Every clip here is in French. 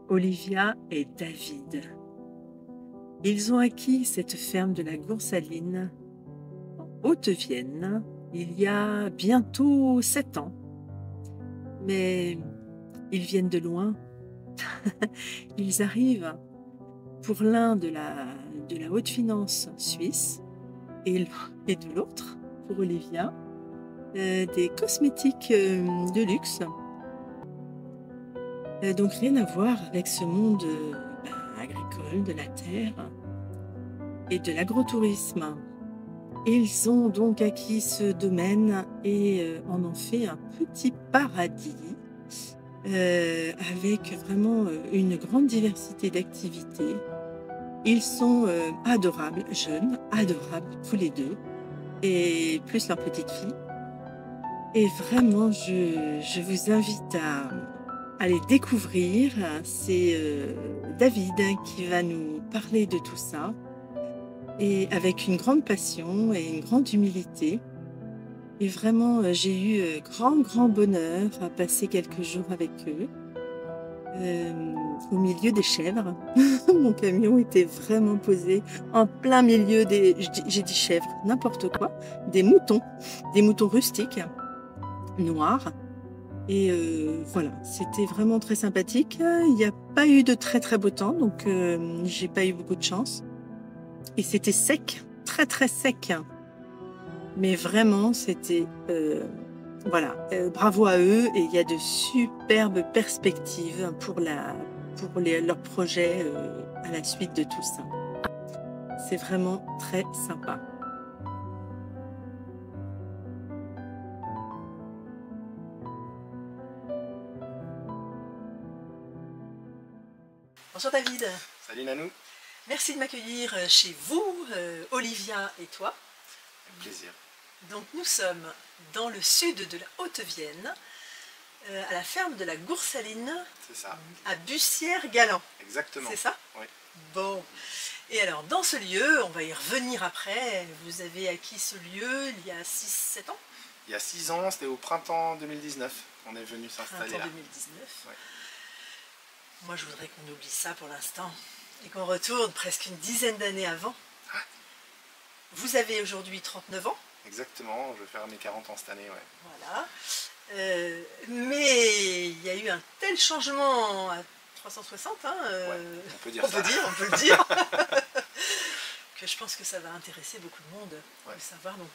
Olivia et David. Ils ont acquis cette ferme de la Goursaline en Haute-Vienne il y a bientôt 7 ans. Mais ils viennent de loin. Ils arrivent pour l'un de la haute finance suisse et de l'autre, pour Olivia, des cosmétiques de luxe. Donc rien à voir avec ce monde agricole, de la terre et de l'agrotourisme. Ils ont donc acquis ce domaine et en ont fait un petit paradis avec vraiment une grande diversité d'activités. Ils sont adorables, jeunes, adorables tous les deux, et plus leur petite fille. Et vraiment, je vous invite à les découvrir. C'est David qui va nous parler de tout ça, et avec une grande passion et une grande humilité. Et vraiment, j'ai eu grand bonheur à passer quelques jours avec eux, au milieu des chèvres. Mon camion était vraiment posé en plein milieu j'ai dit chèvres, n'importe quoi, des moutons rustiques, noirs. Et voilà, c'était vraiment très sympathique. Il n'y a pas eu de très beau temps, donc j'ai pas eu beaucoup de chance. Et c'était sec, très sec. Mais vraiment, c'était... voilà, bravo à eux, et il y a de superbes perspectives leur projet à la suite de tout ça. C'est vraiment très sympa. Bonjour David. Salut Nanou. Merci de m'accueillir chez vous, Olivia et toi. Avec plaisir. Donc nous sommes dans le sud de la Haute-Vienne, à la ferme de la Goursaline, C'est ça. à Bussière-Galant. Exactement. C'est ça? Oui. Bon. Et alors dans ce lieu, on va y revenir après, vous avez acquis ce lieu il y a 6-7 ans? Il y a 6 ans, c'était au printemps 2019 qu'on est venu s'installer là. Printemps 2019. Ouais. Moi je voudrais qu'on oublie ça pour l'instant et qu'on retourne presque une dizaine d'années avant. Ah. Vous avez aujourd'hui 39 ans. Exactement, je vais faire mes 40 ans cette année, ouais. Voilà. Mais il y a eu un tel changement à 360, hein, Ouais, on peut dire on ça. on peut le dire, que je pense que ça va intéresser beaucoup de monde de savoir. Donc,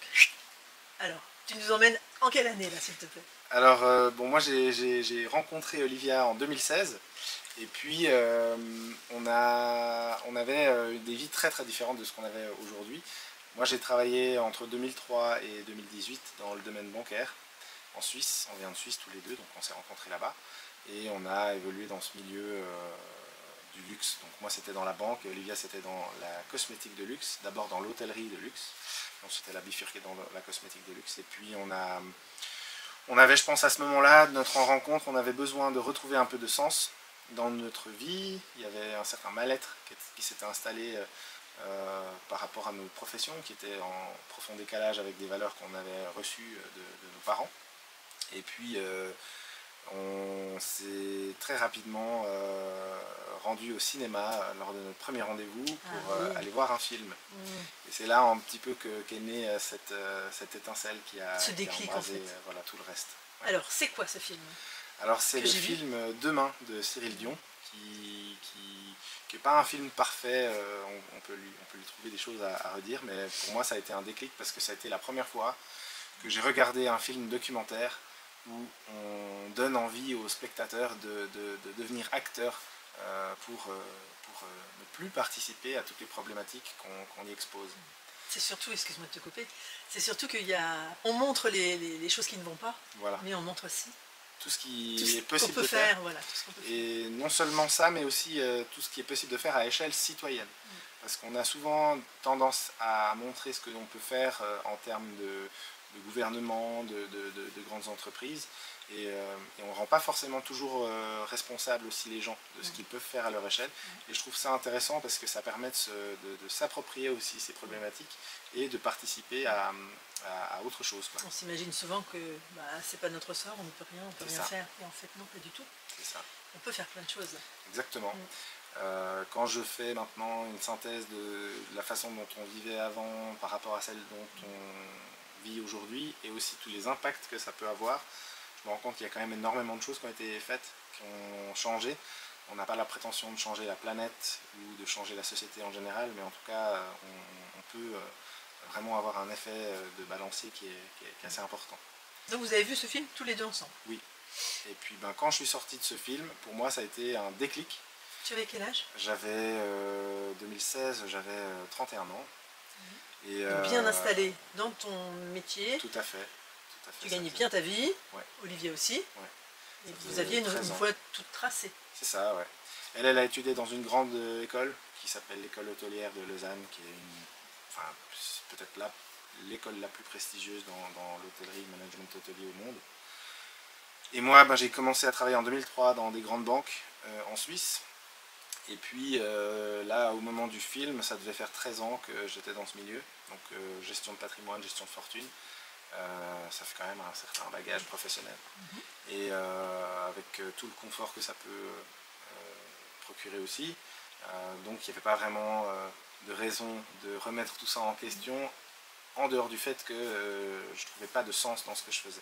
alors, tu nous emmènes en quelle année là, s'il te plaît? Alors, bon, moi j'ai rencontré Olivia en 2016, et puis on avait des vies très différentes de ce qu'on avait aujourd'hui. Moi j'ai travaillé entre 2003 et 2018 dans le domaine bancaire en Suisse. On vient de Suisse tous les deux, donc on s'est rencontrés là-bas et on a évolué dans ce milieu du luxe. Donc moi c'était dans la banque et Olivia c'était dans la cosmétique de luxe, d'abord dans l'hôtellerie de luxe, ensuite elle a bifurqué dans la cosmétique de luxe. Et puis on avait, je pense à ce moment-là de notre rencontre, on avait besoin de retrouver un peu de sens dans notre vie. Il y avait un certain mal-être qui s'était installé par rapport à nos professions, qui étaient en profond décalage avec des valeurs qu'on avait reçues de nos parents. Et puis on s'est très rapidement rendu au cinéma lors de notre premier rendez-vous pour aller voir un film. Et c'est là un petit peu qu'est née cette étincelle qui a déclic, embrasé, en fait. voilà, tout le reste. Ouais. Alors, c'est quoi ce film? Alors c'est le film Demain de Cyril Dion, qui n'est pas un film parfait, on peut lui trouver des choses à redire, mais pour moi ça a été un déclic parce que ça a été la première fois que j'ai regardé un film documentaire où on donne envie aux spectateurs de devenir acteurs pour ne plus participer à toutes les problématiques qu'on y expose. C'est surtout, excuse-moi de te couper, c'est surtout on montre les choses qui ne vont pas, voilà. Mais on montre aussi tout ce qui est possible de faire. faire. Voilà, tout ce qu'on peut faire. Et non seulement ça, mais aussi tout ce qui est possible de faire à échelle citoyenne. Parce qu'on a souvent tendance à montrer ce que l'on peut faire en termes de gouvernement, de grandes entreprises, et on ne rend pas forcément toujours responsable aussi les gens de ce qu'ils peuvent faire à leur échelle. Et je trouve ça intéressant parce que ça permet de s'approprier aussi ces problématiques et de participer à autre chose, quoi. On s'imagine souvent que c'est pas notre sort, on ne peut rien, on peut rien faire, et en fait non, pas du tout. C'est ça. On peut faire plein de choses. Exactement. Quand je fais maintenant une synthèse de la façon dont on vivait avant par rapport à celle dont on vit aujourd'hui et aussi tous les impacts que ça peut avoir, je me rends compte qu'il y a quand même énormément de choses qui ont été faites, qui ont changé. On n'a pas la prétention de changer la planète ou de changer la société en général, mais en tout cas, on peut vraiment avoir un effet de balancier qui est assez important. Donc vous avez vu ce film tous les deux ensemble? Oui. Et puis quand je suis sorti de ce film, pour moi ça a été un déclic. Tu avais quel âge? J'avais 2016, j'avais 31 ans. Et, donc bien installé dans ton métier. Tout à fait. Tu gagnais bien ta vie, ouais. Olivier aussi. Ouais. Et vous aviez une voie toute tracée. C'est ça, ouais. Elle a étudié dans une grande école qui s'appelle l'école hôtelière de Lausanne, qui est peut-être l'école la plus prestigieuse dans l'hôtellerie, le management hôtelier au monde. Et moi, j'ai commencé à travailler en 2003 dans des grandes banques en Suisse. Et puis là, au moment du film, ça devait faire 13 ans que j'étais dans ce milieu. Donc gestion de patrimoine, gestion de fortune. Ça fait quand même un certain bagage professionnel. Et avec tout le confort que ça peut procurer aussi. Donc il n'y avait pas vraiment de raison de remettre tout ça en question, en dehors du fait que je ne trouvais pas de sens dans ce que je faisais.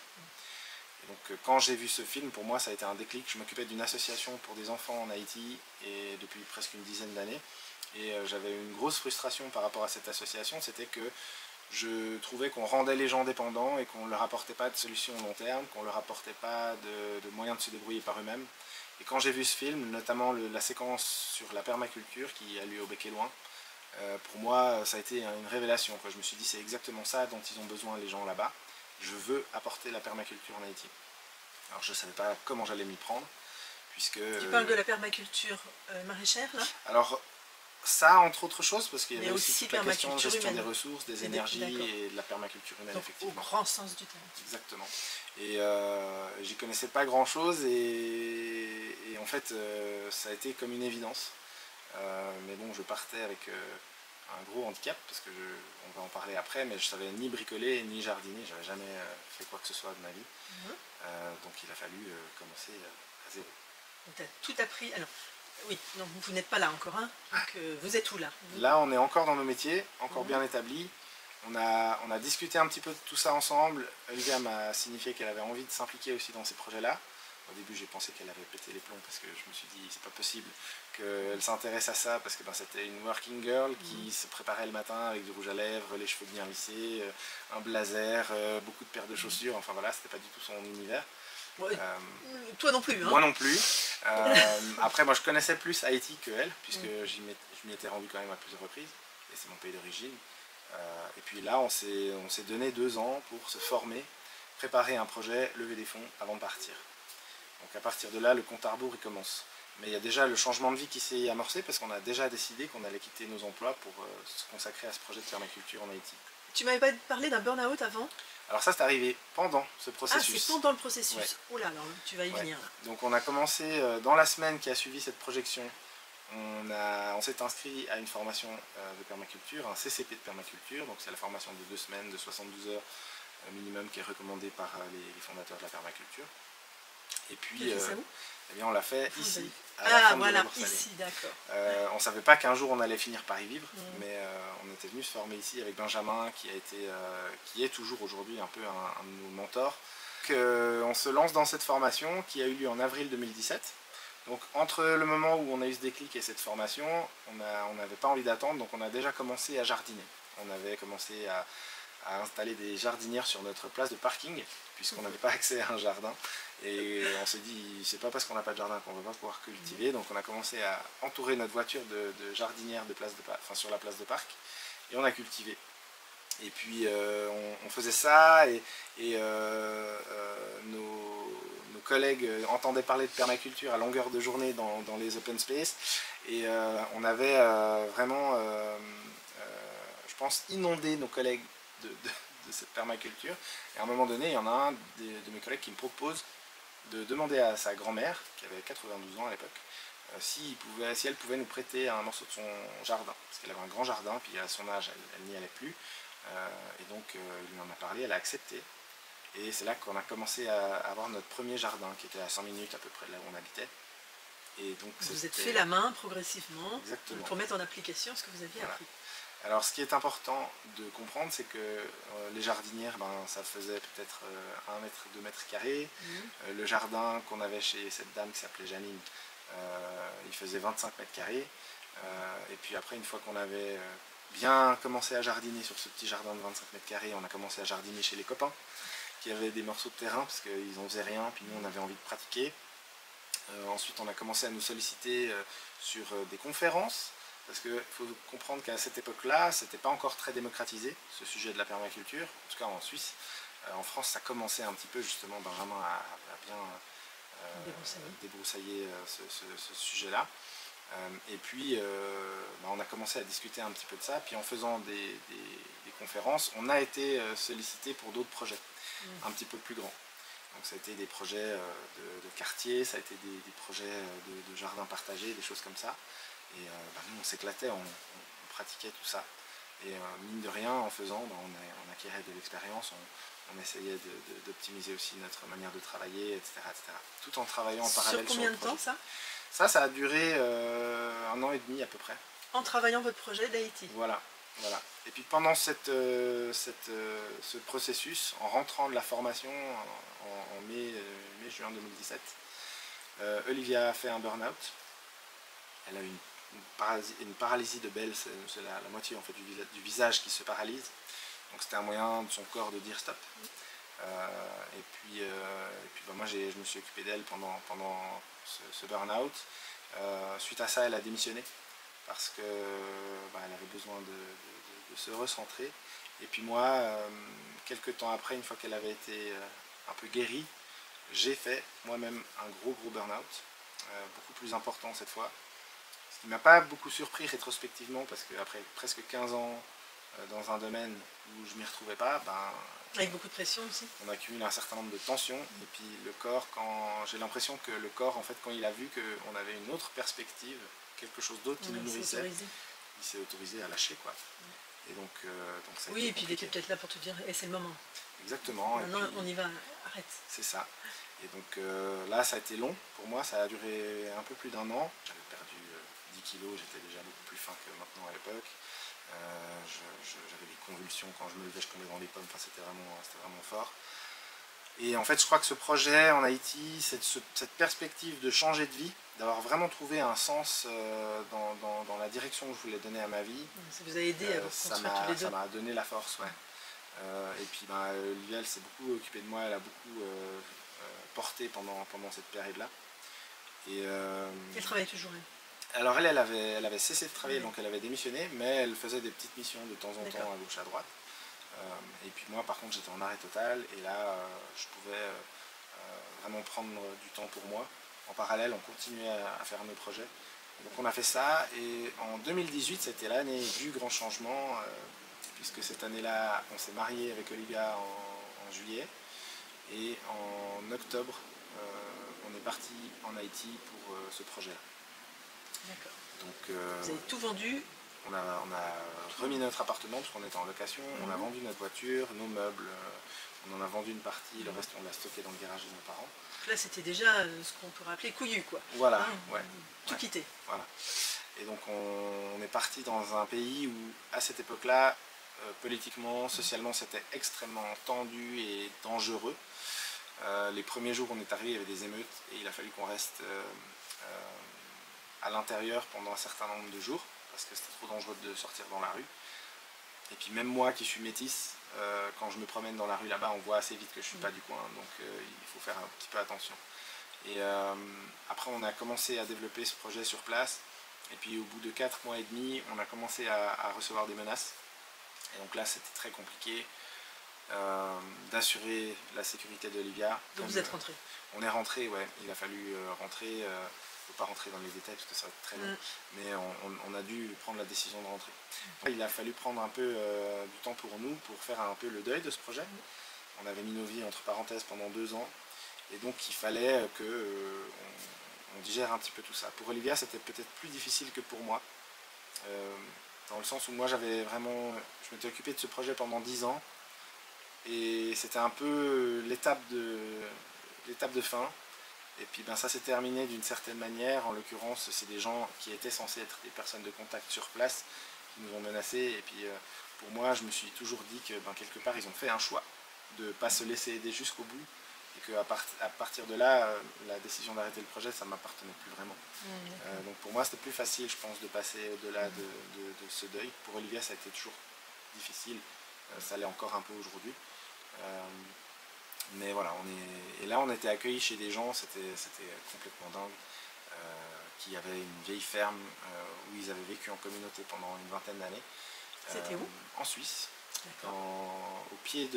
Et donc quand j'ai vu ce film, pour moi ça a été un déclic. Je m'occupais d'une association pour des enfants en Haïti et depuis presque une dizaine d'années. Et j'avais une grosse frustration par rapport à cette association, c'était que je trouvais qu'on rendait les gens dépendants et qu'on ne leur apportait pas de solution long terme, qu'on ne leur apportait pas de moyens de se débrouiller par eux-mêmes. Et quand j'ai vu ce film, notamment la séquence sur la permaculture qui a lieu au Bec et Loin, pour moi ça a été une révélation. Je me suis dit c'est exactement ça dont ils ont besoin les gens là-bas. Je veux apporter la permaculture en Haïti. Alors je ne savais pas comment j'allais m'y prendre, puisque... Tu parles de la permaculture maraîchère là? Alors ça entre autres choses, parce qu'il y avait aussi toute la question de gestion humaine. Des ressources, des énergies et de la permaculture humaine. Donc, effectivement. Au grand sens du terme. Exactement. Et j'y connaissais pas grand chose et en fait ça a été comme une évidence. Mais bon, je partais avec un gros handicap, parce que on va en parler après, mais je savais ni bricoler ni jardiner, j'avais jamais fait quoi que ce soit de ma vie. Donc il a fallu commencer à zéro. Donc tu as tout appris. Alors, oui, donc vous n'êtes pas là encore, hein. Donc vous êtes où là? Là on est encore dans nos métiers, encore bien établis. On a discuté un petit peu de tout ça ensemble. Olivia m'a signifié qu'elle avait envie de s'impliquer aussi dans ces projets-là. Au début j'ai pensé qu'elle avait pété les plombs parce que je me suis dit c'est pas possible qu'elle s'intéresse à ça, parce que c'était une working girl qui se préparait le matin avec du rouge à lèvres, les cheveux bien lissés, un blazer, beaucoup de paires de chaussures, enfin voilà, c'était pas du tout son univers. Ouais, toi non plus, hein. Moi non plus. Après moi je connaissais plus Haïti que elle, puisque je m'y étais rendu quand même à plusieurs reprises, et c'est mon pays d'origine. Et puis là on s'est donné 2 ans pour se former, préparer un projet, lever des fonds avant de partir. Donc à partir de là, le compte à rebours il commence. Mais il y a déjà le changement de vie qui s'est amorcé, parce qu'on a déjà décidé qu'on allait quitter nos emplois pour se consacrer à ce projet de permaculture en Haïti. Tu m'avais pas parlé d'un burn-out avant? Alors ça c'est arrivé pendant ce processus. Ah, c'est pendant le processus. Ouais. Oh là, alors tu vas y venir là. Donc on a commencé dans la semaine qui a suivi cette projection. On s'est inscrit à une formation de permaculture, un CCP de permaculture. Donc c'est la formation de 2 semaines, de 72 heures minimum, qui est recommandée par les fondateurs de la permaculture. Et puis eh bien, on l'a fait ici. Ah voilà, ici, d'accord. On ne savait pas qu'un jour on allait finir par y vivre, mais on était venu se former ici avec Benjamin, qui est toujours aujourd'hui un peu un de nos mentors. On se lance dans cette formation qui a eu lieu en avril 2017. Donc entre le moment où on a eu ce déclic et cette formation, on n'avait pas envie d'attendre, donc on a déjà commencé à jardiner. On avait commencé à installer des jardinières sur notre place de parking, puisqu'on n'avait pas accès à un jardin. Et on s'est dit, c'est pas parce qu'on n'a pas de jardin qu'on ne va pas pouvoir cultiver. Donc on a commencé à entourer notre voiture de jardinières sur la place de parc, et on a cultivé. Et puis on faisait ça, et nos collègues entendaient parler de permaculture à longueur de journée dans les open space, et on avait vraiment, je pense, inondé nos collègues de cette permaculture. Et à un moment donné, il y en a un de mes collègues qui me propose de demander à sa grand-mère, qui avait 92 ans à l'époque, si elle pouvait nous prêter un morceau de son jardin, parce qu'elle avait un grand jardin, puis à son âge elle n'y allait plus, et donc il lui en a parlé, elle a accepté, et c'est là qu'on a commencé à avoir notre premier jardin, qui était à 100 minutes à peu près de là où on habitait. Et donc, vous êtes fait la main progressivement exactement. Pour mettre en application ce que vous aviez appris. Alors ce qui est important de comprendre, c'est que les jardinières, ça faisait peut-être 1 mètre, 2 mètres carrés. Le jardin qu'on avait chez cette dame qui s'appelait Janine, il faisait 25 mètres carrés. Et puis après, une fois qu'on avait bien commencé à jardiner sur ce petit jardin de 25 mètres carrés, on a commencé à jardiner chez les copains qui avaient des morceaux de terrain parce qu'ils n'en faisaient rien, puis nous on avait envie de pratiquer. Ensuite on a commencé à nous solliciter sur des conférences, parce qu'il faut comprendre qu'à cette époque-là, c'était pas encore très démocratisé, ce sujet de la permaculture, en tout cas en Suisse. En France, ça commençait un petit peu justement Benjamin à bien débroussailler ce sujet-là. Et puis on a commencé à discuter un petit peu de ça, puis en faisant des conférences, on a été sollicité pour d'autres projets un petit peu plus grands. Donc ça a été des projets de quartier, ça a été des projets de jardins partagés, des choses comme ça. Et nous on s'éclatait, on pratiquait tout ça. Et mine de rien, en faisant, on acquérait de l'expérience, on essayait d'optimiser aussi notre manière de travailler, etc., etc. Tout en travaillant en parallèle sur combien de temps ça? Ça a duré 1 an et demi à peu près. En travaillant votre projet d'Haïti? Voilà. Et puis pendant ce processus, en rentrant de la formation en mai-juin 2017, Olivia a fait un burn-out. Elle a eu une paralysie de Bell, c'est la moitié en fait, du visage qui se paralyse. Donc c'était un moyen de son corps de dire stop. Et puis moi je me suis occupé d'elle pendant ce burn-out. Suite à ça, elle a démissionné parce qu'elle avait besoin de se recentrer. Et puis moi, quelques temps après, une fois qu'elle avait été un peu guérie, j'ai fait moi-même un gros burn-out, beaucoup plus important cette fois. Ce qui ne m'a pas beaucoup surpris rétrospectivement, parce qu'après presque 15 ans dans un domaine où je ne m'y retrouvais pas, avec beaucoup de pression aussi. On accumule un certain nombre de tensions, et puis le corps, j'ai l'impression que le corps, en fait, quand il a vu qu'on avait une autre perspective, quelque chose d'autre qui nous nourrissait, il s'est autorisé à lâcher, quoi. Et donc ça a été et puis il était peut-être là pour te dire, c'est le moment. Exactement. Maintenant, on y va, arrête. C'est ça. Et donc là, ça a été long pour moi, ça a duré un peu plus d'1 an. J'avais perdu 10 kilos, j'étais déjà beaucoup plus fin que maintenant à l'époque. J'avais des convulsions, quand je me levais, je tombais dans les pommes, enfin, c'était vraiment fort. Et en fait, je crois que ce projet en Haïti, cette perspective de changer de vie, d'avoir vraiment trouvé un sens dans la direction que je voulais donner à ma vie, ça vous a aidé à vous construire tous les deux. Ça m'a donné la force, ouais. Et puis Olivia, elle s'est beaucoup occupée de moi, elle a beaucoup porté pendant cette période-là. Elle travaille toujours, elle. Alors elle avait cessé de travailler, donc elle avait démissionné, mais elle faisait des petites missions de temps en temps à gauche à droite. Et puis moi par contre j'étais en arrêt total, et là je pouvais vraiment prendre du temps pour moi. En parallèle on continuait à faire nos projets. Donc on a fait ça, et en 2018 c'était l'année du grand changement, puisque cette année-là on s'est marié avec Olivia en juillet, et en octobre on est parti en Haïti pour ce projet-là. D'accord. Donc, vous avez tout vendu? On a remis notre appartement parce qu'on était en location, on a vendu notre voiture, nos meubles, on en a vendu une partie, le reste on l'a stocké dans le garage de nos parents. Donc là c'était déjà ce qu'on pourrait appeler couillu, quoi. Voilà, Tout quitté. Voilà. Et donc on est parti dans un pays où à cette époque-là, politiquement, socialement, c'était extrêmement tendu et dangereux. Les premiers jours on est arrivé, il y avait des émeutes et il a fallu qu'on reste à l'intérieur pendant un certain nombre de jours, parce que c'était trop dangereux de sortir dans la rue. Et puis même moi qui suis métisse, quand je me promène dans la rue là-bas, on voit assez vite que je ne suis pas du coin, donc il faut faire un petit peu attention. Et après on a commencé à développer ce projet sur place, et puis au bout de 4 mois et demi, on a commencé à recevoir des menaces. Et donc là c'était très compliqué d'assurer la sécurité d'Olivia. Donc vous êtes rentré? On est rentré, ouais, il a fallu rentrer. Je ne peux pas rentrer dans les détails parce que ça va être très long, mais on a dû prendre la décision de rentrer. Il a fallu prendre un peu du temps pour nous, pour faire un peu le deuil de ce projet. On avait mis nos vies entre parenthèses pendant 2 ans, et donc il fallait qu'on digère un petit peu tout ça. Pour Olivia, c'était peut-être plus difficile que pour moi, dans le sens où moi je m'étais occupé de ce projet pendant 10 ans, et c'était un peu l'étape de fin. Et puis ben, ça s'est terminé d'une certaine manière. En l'occurrence, c'est des gens qui étaient censés être des personnes de contact sur place qui nous ont menacés. Et puis pour moi, je me suis toujours dit que ben, quelque part, ils ont fait un choix de ne pas se laisser aider jusqu'au bout. Et qu'à partir de là, la décision d'arrêter le projet, ça ne m'appartenait plus vraiment. Donc pour moi, c'était plus facile, je pense, de passer au-delà de ce deuil. Pour Olivia, ça a été toujours difficile. Ça l'est encore un peu aujourd'hui. Mais voilà, et là on était accueillis chez des gens, c'était complètement dingue, qui avaient une vieille ferme où ils avaient vécu en communauté pendant une vingtaine d'années. C'était où? En Suisse, au pied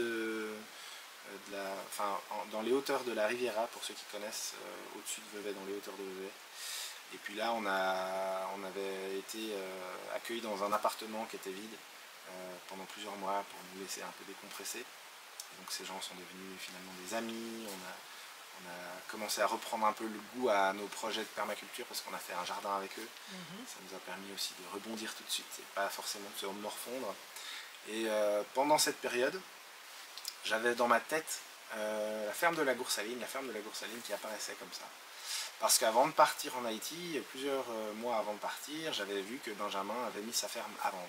dans les hauteurs de la Riviera, pour ceux qui connaissent, au-dessus de Vevey, dans les hauteurs de Vevey. Et puis là on avait été accueillis dans un appartement qui était vide pendant plusieurs mois pour nous laisser un peu décompresser. Et donc ces gens sont devenus finalement des amis, on a commencé à reprendre un peu le goût à nos projets de permaculture parce qu'on a fait un jardin avec eux. Ça nous a permis aussi de rebondir tout de suite, et pas forcément de se morfondre. Et pendant cette période, j'avais dans ma tête la ferme de la Goursaline qui apparaissait comme ça. Parce qu'avant de partir en Haïti, plusieurs mois avant de partir, j'avais vu que Benjamin avait mis sa ferme à vendre.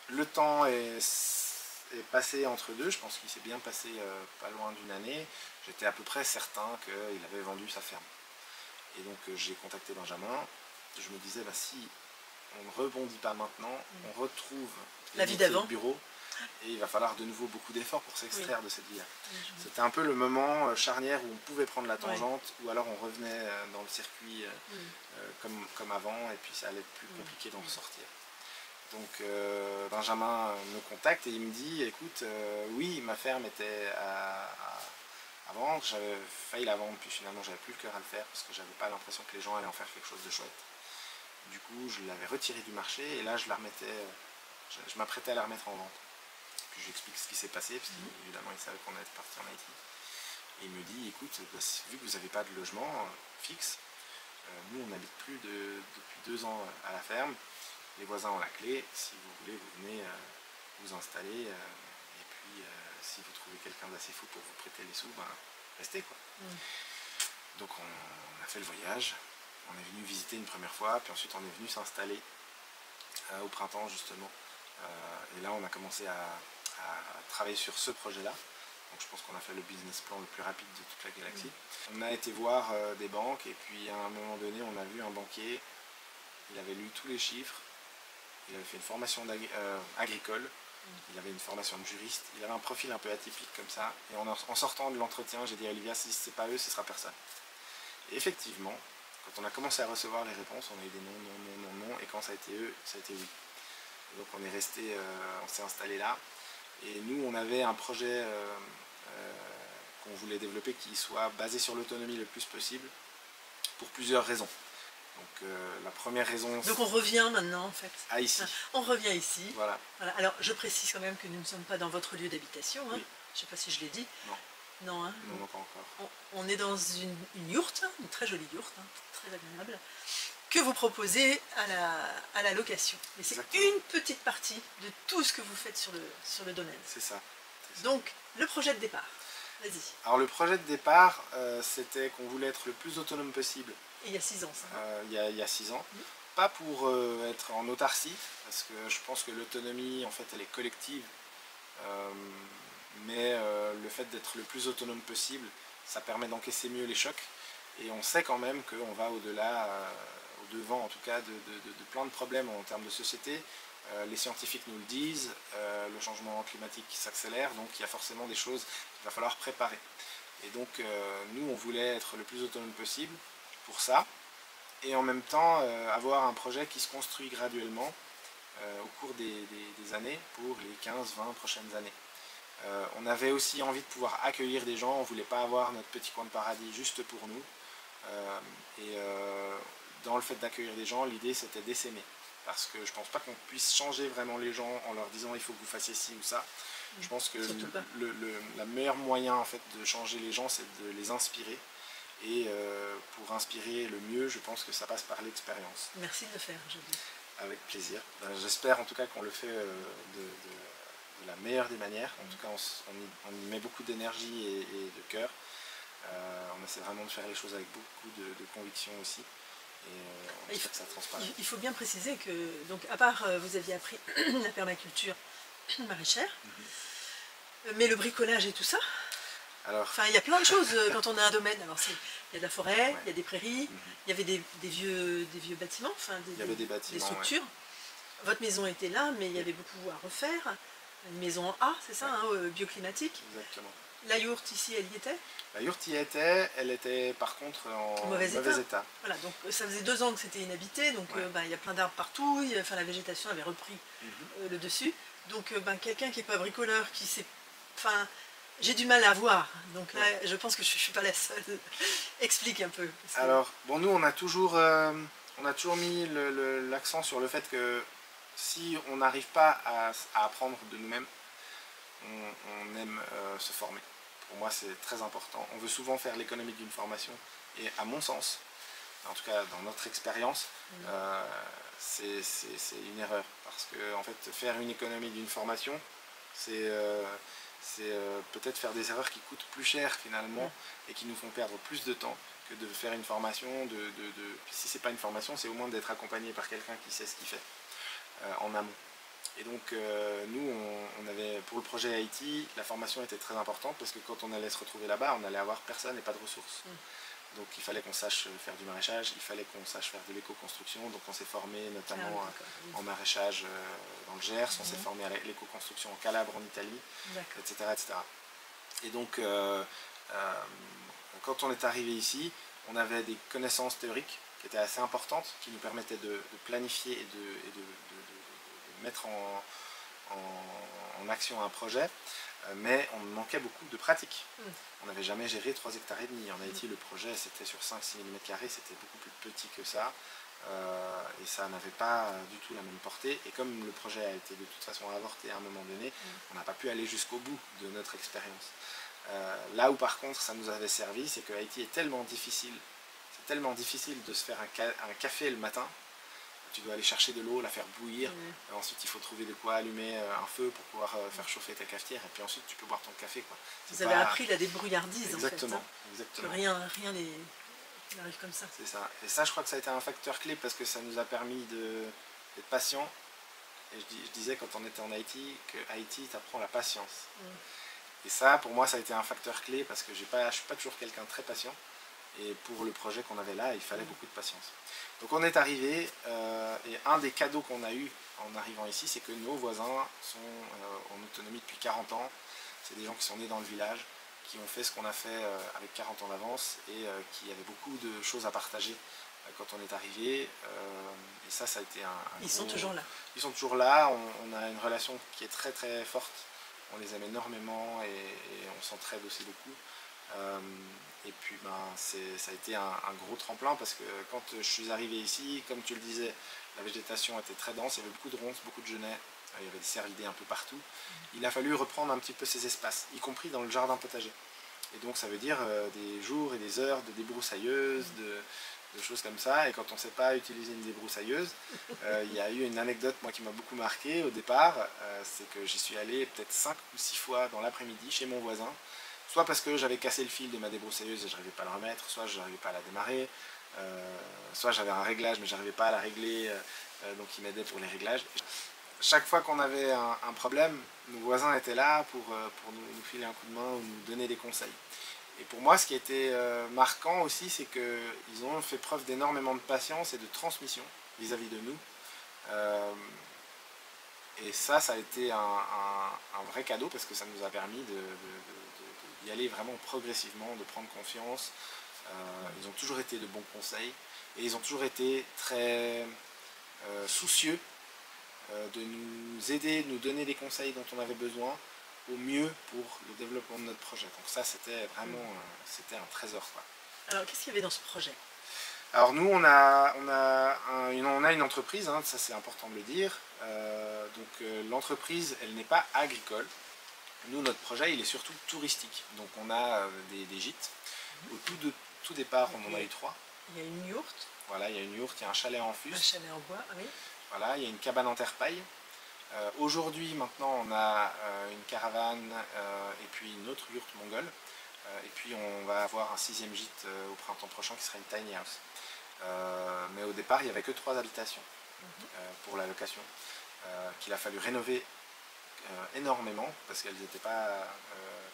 Le temps est passé entre deux, je pense qu'il s'est bien passé pas loin d'une année. J'étais à peu près certain qu'il avait vendu sa ferme. Et donc j'ai contacté Benjamin. Je me disais, bah, si on ne rebondit pas maintenant, on retrouve la vie d'avant, bureau, et il va falloir de nouveau beaucoup d'efforts pour s'extraire de cette vie-là. C'était un peu le moment charnière où on pouvait prendre la tangente, ou alors on revenait dans le circuit comme avant, et puis ça allait être plus compliqué d'en ressortir. Donc Benjamin me contacte et il me dit, écoute, oui, ma ferme était à vendre, j'avais failli la vendre, puis finalement j'avais plus le cœur à le faire parce que j'avais pas l'impression que les gens allaient en faire quelque chose de chouette. Du coup, je l'avais retirée du marché et là je m'apprêtais à la remettre en vente. Puis je lui explique ce qui s'est passé, parce qu'évidemment il savait qu'on allait partir en Haïti. Et il me dit, écoute, bah, vu que vous n'avez pas de logement fixe, nous on n'habite plus depuis 2 ans à la ferme. Les voisins ont la clé, si vous voulez, vous venez vous installer, et puis si vous trouvez quelqu'un d'assez fou pour vous prêter les sous, ben, restez quoi. Donc on a fait le voyage, on est venu visiter une première fois, puis ensuite on est venu s'installer au printemps justement. Et là on a commencé à travailler sur ce projet-là. Donc je pense qu'on a fait le business plan le plus rapide de toute la galaxie. On a été voir des banques, et puis à un moment donné on a vu un banquier, il avait lu tous les chiffres. Il avait fait une formation agricole, il avait une formation de juriste, il avait un profil un peu atypique comme ça. Et en sortant de l'entretien, j'ai dit à Olivia, si ce n'est pas eux, ce sera personne. Et effectivement, quand on a commencé à recevoir les réponses, on a eu des non, et quand ça a été eux, ça a été oui. Et donc on est resté, on s'est installé là. Et nous, on avait un projet qu'on voulait développer qui soit basé sur l'autonomie le plus possible, pour plusieurs raisons. Donc la première raison... Donc on revient maintenant en fait. À ici. On revient ici. Voilà. Alors je précise quand même que nous ne sommes pas dans votre lieu d'habitation. Hein. Oui. Je ne sais pas si je l'ai dit. Non. Non, hein. Non, pas encore. On est dans une yourte, une très jolie yourte, hein, très agréable, que vous proposez à la location. Mais c'est une petite partie de tout ce que vous faites sur le domaine. C'est ça. Donc le projet de départ. Vas-y. Alors le projet de départ, c'était qu'on voulait être le plus autonome possible. Et il y a 6 ans, ça. Il y a 6 ans. Pas pour être en autarcie, parce que je pense que l'autonomie, en fait, elle est collective. Mais le fait d'être le plus autonome possible, ça permet d'encaisser mieux les chocs. Et on sait quand même qu'on va au-delà, au-devant en tout cas, de plein de problèmes en termes de société. Les scientifiques nous le disent, le changement climatique qui s'accélère, donc il y a forcément des choses qu'il va falloir préparer. Et donc nous, on voulait être le plus autonome possible pour ça, et en même temps avoir un projet qui se construit graduellement au cours des années, pour les 15-20 prochaines années. On avait aussi envie de pouvoir accueillir des gens, on ne voulait pas avoir notre petit coin de paradis juste pour nous. Dans le fait d'accueillir des gens, l'idée c'était d'essaimer. Parce que je ne pense pas qu'on puisse changer vraiment les gens en leur disant il faut que vous fassiez ci ou ça. Je pense que le meilleur moyen en fait, de changer les gens, c'est de les inspirer. Et pour inspirer le mieux, je pense que ça passe par l'expérience. Merci de le faire aujourd'hui. Avec plaisir. J'espère en tout cas qu'on le fait de la meilleure des manières. En tout cas, on y met beaucoup d'énergie et de cœur. On essaie vraiment de faire les choses avec beaucoup de conviction aussi. Et on espère que ça transparaît. Il faut bien préciser que, donc, à part vous aviez appris la permaculture maraîchère, mais le bricolage et tout ça, alors, enfin, il y a plein de choses quand on a un domaine. Alors, il y a de la forêt, ouais. il y a des prairies, il y avait des vieux bâtiments, enfin, il y avait des bâtiments, des structures. Ouais. Votre maison était là, mais il y avait beaucoup à refaire. Une maison en A, c'est ça, ouais. hein, bioclimatique. Exactement. La yourte ici, elle y était? La yourte y était, elle était par contre en mauvais état. Voilà, donc ça faisait 2 ans que c'était inhabité, donc ouais. Il y a plein d'arbres partout, enfin, la végétation avait repris le dessus. Donc quelqu'un qui n'est pas bricoleur, qui sait... Enfin, j'ai du mal à voir, donc là je pense que je ne suis pas la seule. Explique un peu. Alors, bon, nous on a toujours mis l'accent sur le fait que si on n'arrive pas à apprendre de nous-mêmes, on aime se former. Pour moi c'est très important. On veut souvent faire l'économie d'une formation et à mon sens, en tout cas dans notre expérience, c'est une erreur. Parce que en fait, faire une économie d'une formation, c'est peut-être faire des erreurs qui coûtent plus cher finalement et qui nous font perdre plus de temps que de faire une formation. Si c'est pas une formation, c'est au moins d'être accompagné par quelqu'un qui sait ce qu'il fait en amont. Et donc nous, on avait, pour le projet Haïti, la formation était très importante parce que quand on allait se retrouver là-bas, on allait avoir personne et pas de ressources. Donc il fallait qu'on sache faire du maraîchage, il fallait qu'on sache faire de l'éco-construction, donc on s'est formé notamment en maraîchage dans le Gers, on s'est formé à l'éco-construction en Calabre, en Italie, etc., etc. Et donc quand on est arrivé ici, on avait des connaissances théoriques qui étaient assez importantes, qui nous permettaient de planifier et de mettre en action un projet, mais on manquait beaucoup de pratique. On n'avait jamais géré 3,5 hectares. En Haïti, le projet c'était sur 5-6 mm², c'était beaucoup plus petit que ça, et ça n'avait pas du tout la même portée. Et comme le projet a été de toute façon avorté à un moment donné, on n'a pas pu aller jusqu'au bout de notre expérience. Là où par contre ça nous avait servi, c'est que Haïti est tellement difficile, c'est tellement difficile de se faire un café le matin. Tu dois aller chercher de l'eau, la faire bouillir, ensuite il faut trouver de quoi allumer un feu pour pouvoir faire chauffer ta cafetière, et puis ensuite tu peux boire ton café, quoi. Vous avez appris la débrouillardise. Exactement, en fait, exactement. Que rien n'arrive comme ça. C'est ça. Et ça, je crois que ça a été un facteur clé parce que ça nous a permis d'être patients. Et je disais quand on était en Haïti que Haïti t'apprend la patience. Et ça, pour moi, ça a été un facteur clé parce que je suis pas toujours quelqu'un de très patient. Et pour le projet qu'on avait là, il fallait beaucoup de patience. Donc on est arrivé, et un des cadeaux qu'on a eu en arrivant ici, c'est que nos voisins sont en autonomie depuis 40 ans. C'est des gens qui sont nés dans le village, qui ont fait ce qu'on a fait avec 40 ans d'avance, et qui avaient beaucoup de choses à partager quand on est arrivé. Et ça a été Ils sont toujours là. Ils sont toujours là, on a une relation qui est très très forte. On les aime énormément et on s'entraide aussi beaucoup. Et puis ça a été un gros tremplin parce que quand je suis arrivé ici, comme tu le disais, la végétation était très dense, il y avait beaucoup de ronces, beaucoup de genêts, il y avait des cervidés un peu partout. Il a fallu reprendre un petit peu ces espaces, y compris dans le jardin potager. Et donc ça veut dire des jours et des heures de débroussailleuse, de choses comme ça. Et quand on ne sait pas utiliser une débroussailleuse, il y a eu une anecdote moi qui m'a beaucoup marqué au départ, c'est que j'y suis allé peut-être 5 ou 6 fois dans l'après-midi chez mon voisin. Soit parce que j'avais cassé le fil de ma débroussailleuse et je n'arrivais pas à le remettre, soit je n'arrivais pas à la démarrer, soit j'avais un réglage mais je n'arrivais pas à la régler, donc il m'aidait pour les réglages. Chaque fois qu'on avait un problème, nos voisins étaient là pour nous filer un coup de main ou nous donner des conseils. Et pour moi, ce qui a été marquant aussi, c'est qu'ils ont fait preuve d'énormément de patience et de transmission vis-à-vis de nous. Et ça a été un vrai cadeau parce que ça nous a permis d'y aller vraiment progressivement, de prendre confiance. Ils ont toujours été de bons conseils et ils ont toujours été très soucieux de nous aider, de nous donner des conseils dont on avait besoin au mieux pour le développement de notre projet. Donc ça, c'était vraiment c'était un trésor, quoi. Alors, qu'est-ce qu'il y avait dans ce projet? Alors nous, on a une entreprise, hein, ça c'est important de le dire. L'entreprise, elle n'est pas agricole. Nous, notre projet, il est surtout touristique. Donc on a des gîtes. Au tout départ, on en a eu 3. Il y a une yourte. Voilà, il y a une yourte, il y a un chalet en fût. Un chalet en bois, oui. Voilà, il y a une cabane en terre-paille. Aujourd'hui, maintenant, on a une caravane et puis une autre yourte mongole. Et puis on va avoir un 6e gîte au printemps prochain qui sera une tiny house. Mais au départ, il n'y avait que 3 habitations pour la location, qu'il a fallu rénover énormément parce qu'elles n'étaient pas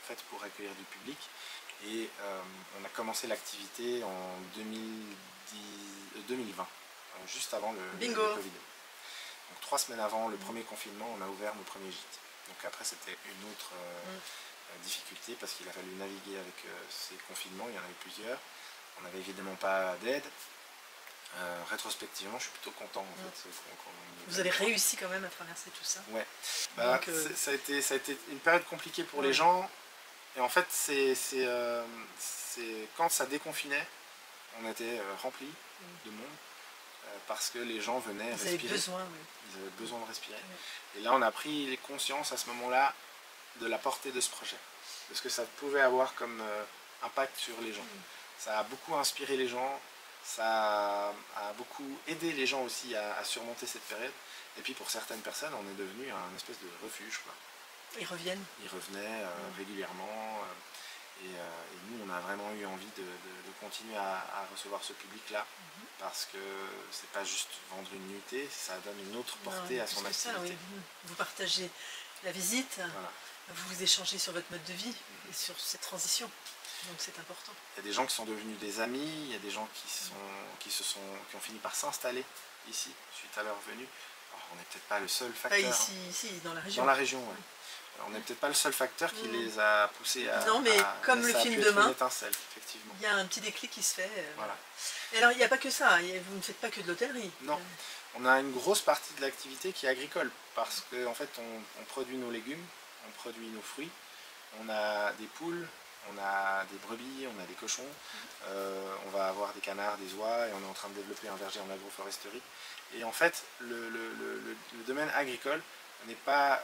faites pour accueillir du public. Et on a commencé l'activité en 2020, juste avant le Covid. Donc 3 semaines avant le premier confinement, on a ouvert nos premiers gîtes. Donc après, c'était une autre difficulté parce qu'il a fallu naviguer avec ces confinements, il y en avait plusieurs. On n'avait évidemment pas d'aide. Rétrospectivement, je suis plutôt content en fait. Vous avez réussi quand même à traverser tout ça. Ouais. Bah, ça a été une période compliquée pour les gens. Et en fait, c'est quand ça déconfinait, on était rempli de monde parce que les gens venaient respirer. Ils avaient besoin de respirer. Et là, on a pris conscience à ce moment-là de la portée de ce projet, de ce que ça pouvait avoir comme impact sur les gens. Ça a beaucoup inspiré les gens, ça a beaucoup aidé les gens aussi à surmonter cette période. Et puis pour certaines personnes, on est devenu un espèce de refuge, quoi. Ils reviennent. Ils revenaient régulièrement. Et nous, on a vraiment eu envie de continuer à recevoir ce public-là, parce que c'est pas juste vendre une nuitée, ça donne une autre portée à son activité. Ça, oui. Vous partagez la visite, vous échangez sur votre mode de vie et sur cette transition. Donc c'est important. Il y a des gens qui sont devenus des amis, il y a des gens qui ont fini par s'installer ici suite à leur venue. Alors, on n'est peut-être pas le seul facteur. Ici, dans la région. Dans la région, oui. On n'est peut-être pas le seul facteur qui les a poussés à... Non, mais comme le film Demain, effectivement. Il y a un petit déclic qui se fait. Voilà. Et alors, il n'y a pas que ça, vous ne faites pas que de l'hôtellerie. Non, on a une grosse partie de l'activité qui est agricole, parce qu'en fait, on produit nos légumes, on produit nos fruits, on a des poules, on a des brebis, on a des cochons, on va avoir des canards, des oies, et on est en train de développer un verger en agroforesterie. Et en fait, le domaine agricole n'est pas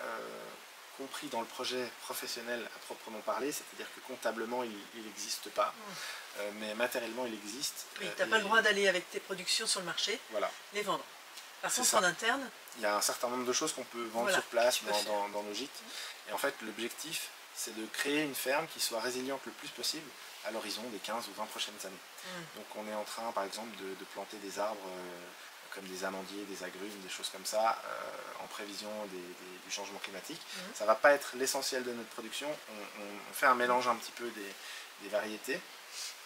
compris dans le projet professionnel à proprement parler, c'est-à-dire que comptablement il n'existe pas, mais matériellement il existe. Oui, tu n'as pas le droit d'aller avec tes productions sur le marché, les vendre. Par contre, en interne, il y a un certain nombre de choses qu'on peut vendre sur place dans nos gîtes. Et en fait, l'objectif, c'est de créer une ferme qui soit résiliente le plus possible à l'horizon des 15 ou 20 prochaines années. Donc on est en train, par exemple, de planter des arbres comme des amandiers, des agrumes, des choses comme ça, en prévision du changement climatique. Ça ne va pas être l'essentiel de notre production. On fait un mélange un petit peu des variétés.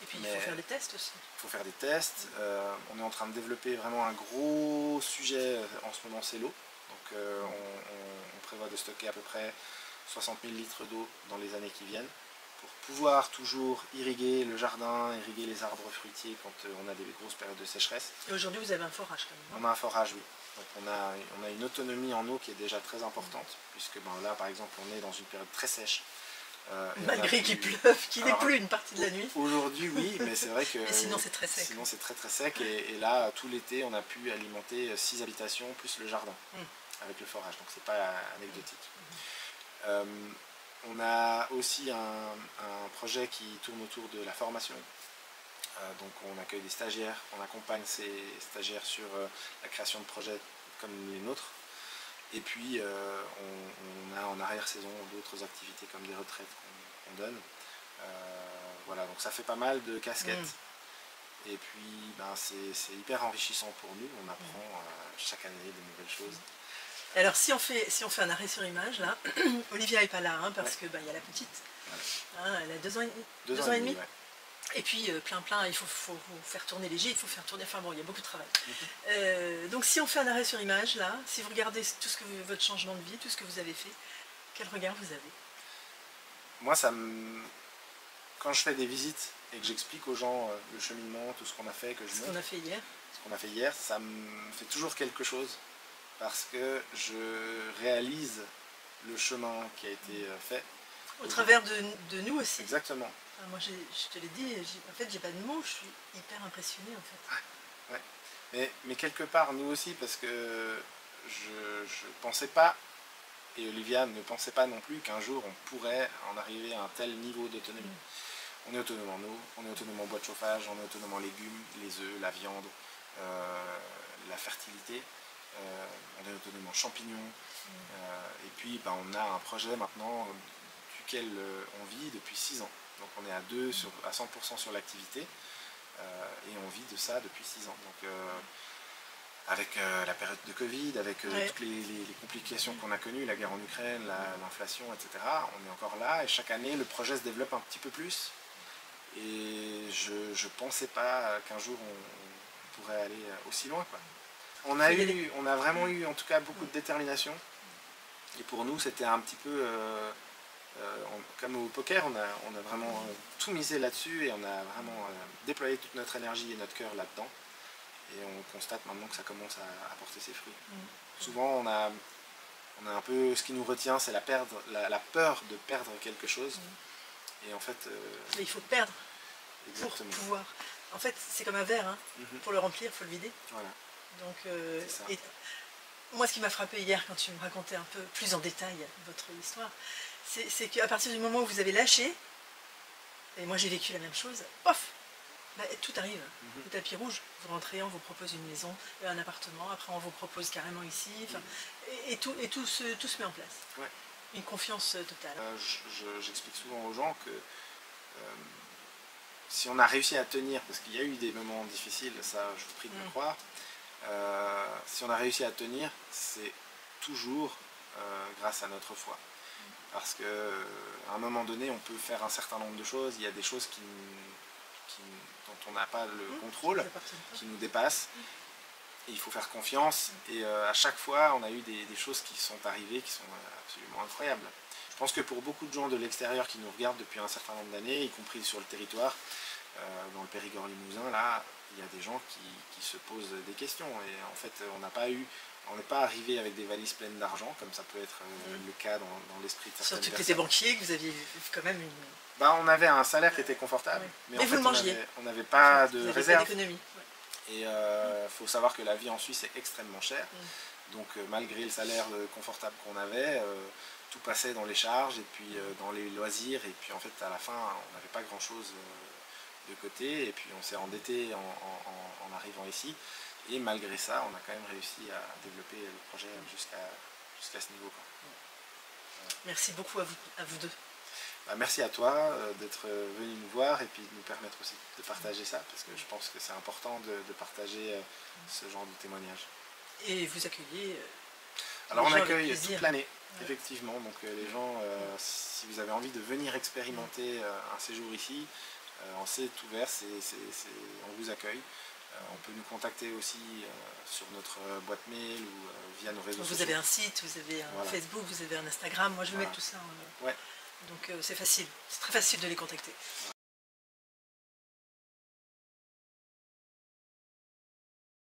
Et puis il faut faire des tests aussi. Il faut faire des tests. On est en train de développer vraiment un gros sujet en ce moment, c'est l'eau. Donc on prévoit de stocker à peu près 60 000 litres d'eau dans les années qui viennent, pour pouvoir toujours irriguer le jardin, irriguer les arbres fruitiers quand on a des grosses périodes de sécheresse. Et aujourd'hui vous avez un forage quand même. On a un forage, oui. Donc on a une autonomie en eau qui est déjà très importante, puisque là par exemple on est dans une période très sèche. Malgré qu'il pleuve, qu'il n'est plus une partie de la nuit. Aujourd'hui oui, mais c'est vrai que mais sinon c'est très sec. Sinon c'est très sec, et là tout l'été on a pu alimenter 6 habitations plus le jardin avec le forage, donc c'est pas anecdotique. On a aussi un projet qui tourne autour de la formation. Donc on accueille des stagiaires, on accompagne ces stagiaires sur la création de projets comme les nôtres. Et puis on a en arrière-saison d'autres activités comme des retraites qu'on donne. Voilà, donc ça fait pas mal de casquettes. Et puis c'est hyper enrichissant pour nous, on apprend chaque année de nouvelles choses. Alors si on fait un arrêt sur image là, Olivia n'est pas là parce que y a la petite, elle a 2 ans et demi. Ouais. Et puis plein, il faut faire tourner les gîtes, il faut faire tourner, enfin bon, il y a beaucoup de travail. Donc si on fait un arrêt sur image là, si vous regardez tout votre changement de vie, tout ce que vous avez fait, quel regard vous avez? Moi quand je fais des visites et que j'explique aux gens le cheminement, tout ce qu'on a fait, ce qu'on a fait hier, ça me fait toujours quelque chose. Parce que je réalise le chemin qui a été fait. Au travers de nous aussi. Exactement. Moi, je te l'ai dit, en fait, j'ai pas de mots, je suis hyper impressionnée en fait. Ouais. Mais quelque part, nous aussi, parce que je pensais pas, et Olivia ne pensait pas non plus, qu'un jour on pourrait en arriver à un tel niveau d'autonomie. On est autonome en eau, on est autonome en bois de chauffage, on est autonome en légumes, les œufs, la viande, la fertilité. On est autonome en champignons, et puis on a un projet maintenant duquel on vit depuis 6 ans. Donc on est à 100% sur l'activité et on vit de ça depuis 6 ans. Donc avec la période de Covid, avec toutes les complications qu'on a connues, la guerre en Ukraine, l'inflation, etc. On est encore là et chaque année le projet se développe un petit peu plus. Et je ne pensais pas qu'un jour on pourrait aller aussi loin, quoi. On a vraiment eu en tout cas beaucoup de détermination. Et pour nous c'était un petit peu comme au poker, on a vraiment tout misé là-dessus et on a vraiment déployé toute notre énergie et notre cœur là-dedans. Et on constate maintenant que ça commence à porter ses fruits. Souvent on a un peu, ce qui nous retient, c'est la peur de perdre quelque chose. Et en fait... il faut perdre exactement. Pour pouvoir... En fait, c'est comme un verre, hein. Pour le remplir, il faut le vider. Voilà. Donc, et moi, ce qui m'a frappé hier, quand tu me racontais un peu plus en détail votre histoire, c'est qu'à partir du moment où vous avez lâché, et moi j'ai vécu la même chose, pof, bah, tout arrive. Le tapis rouge, vous rentrez, on vous propose une maison, un appartement, après on vous propose carrément ici, et tout se met en place. Ouais. Une confiance totale. J'explique souvent aux gens que si on a réussi à tenir, parce qu'il y a eu des moments difficiles, ça je vous prie de me croire, si on a réussi à tenir, c'est toujours grâce à notre foi. Parce qu'à un moment donné, on peut faire un certain nombre de choses, il y a des choses dont on n'a pas le contrôle, qui nous dépassent. Et il faut faire confiance et à chaque fois on a eu des choses qui sont arrivées qui sont absolument incroyables. Je pense que pour beaucoup de gens de l'extérieur qui nous regardent depuis un certain nombre d'années, y compris sur le territoire, dans le Périgord limousin, là il y a des gens qui se posent des questions et en fait on n'est pas arrivé avec des valises pleines d'argent comme ça peut être le cas dans l'esprit de certaines personnes. Surtout que tu étais banquier, que vous aviez quand même une... Bah, on avait un salaire qui était confortable, mais en fait on n'avait pas de réserve. Et il faut savoir que la vie en Suisse est extrêmement chère. Donc malgré le salaire confortable qu'on avait, tout passait dans les charges et puis dans les loisirs. Et puis en fait à la fin on n'avait pas grand chose de côté. Et puis on s'est endetté en arrivant ici. Et malgré ça on a quand même réussi à développer le projet jusqu'à ce niveau, quoi. Merci beaucoup à vous deux. Bah, merci à toi d'être venu nous voir et puis de nous permettre aussi de partager ça, parce que je pense que c'est important de partager ce genre de témoignage. Et vous accueillez alors on accueille toute l'année, effectivement, donc les gens, si vous avez envie de venir expérimenter un séjour ici, c'est ouvert, on vous accueille. On peut nous contacter aussi sur notre boîte mail ou via nos réseaux sociaux. Vous avez un site, vous avez un Facebook, vous avez un Instagram, moi je vais mettre tout ça en... Ouais. Donc c'est facile, c'est très facile de les contacter.